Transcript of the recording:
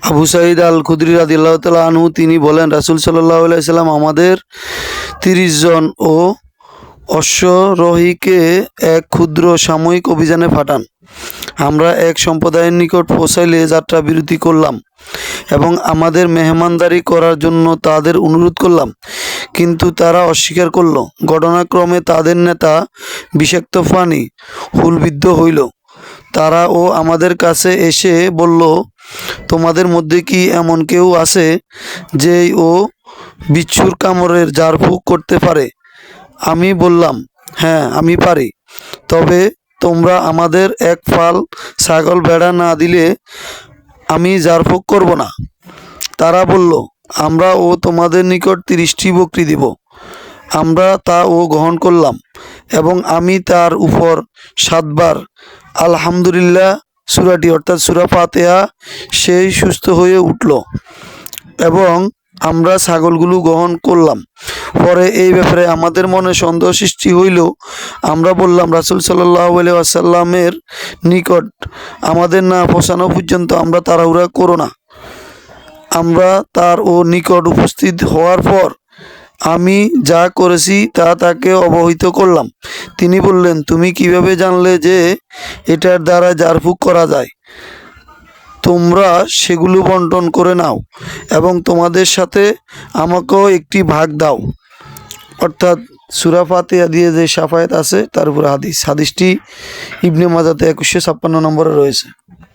আবু সাঈদ আল খুদরি রাদিয়াল্লাহু তাআলা আনহু তিনি বলেন, রাসূল সাল্লাল্লাহু আলাইহি সাল্লাম আমাদের ৩০ জন ও অশ্বারোহীকে এক ক্ষুদ্র সাময়িক অভিযানে পাঠান। আমরা এক সম্প্রদায়ের নিকট পৌঁছাইলে যাত্রা বিরতি করলাম এবং আমাদের মেহমানদারি করার জন্য তাদের অনুরোধ করলাম, কিন্তু তারা অস্বীকার করল। ঘটনাক্রমে তাদের নেতা বিষাক্ত পানি হুলবিদ্ধ হইল। তারা ও আমাদের কাছে এসে বলল, তোমাদের মধ্যে কি এমন কেউ আছে যে ও বিচ্ছুর কামড়ের ঝাড়ফুঁক করতে পারে? আমি বললাম, হ্যাঁ আমি পারি, তবে তোমরা আমাদের এক ফাল ছাগল ভেড়া না দিলে আমি ঝাড়ফুঁক করব না। তারা বলল, আমরা ও তোমাদের নিকট ৩০টি বকরি দিব। আমরা তা ও গ্রহণ করলাম এবং আমি তার উপর ৭ বার আলহামদুলিল্লাহ সূরাটি অর্থাৎ সূরা ফাতিহা সেই সুস্থ হয়ে উঠল এবং আমরা ছাগলগুলো গ্রহণ করলাম। পরে এই ব্যাপারে আমাদের মনে সন্দেহ সৃষ্টি হইল। আমরা বললাম, রাসূল সাল্লাল্লাহু আলাইহি ওয়াসাল্লামের নিকট আমাদের না পৌঁছানো পর্যন্ত আমরা তাড়াহুড়া করো না। আমরা তার ও নিকট উপস্থিত হওয়ার পর আমি যা করেছি তা তাকে অবহিত করলাম। তিনি বললেন, তুমি কিভাবে জানলে যে এটার দ্বারা ঝাড়ফুঁক করা যায়? তোমরা সেগুলো বন্টন করে নাও এবং তোমাদের সাথে আমাকেও একটি ভাগ দাও। অর্থাৎ সূরা ফাতিহা দিয়ে যে শাফায়াত আছে তার উপর হাদিসটি ইবনে মাজাতে 2156 নম্বরে রয়েছে।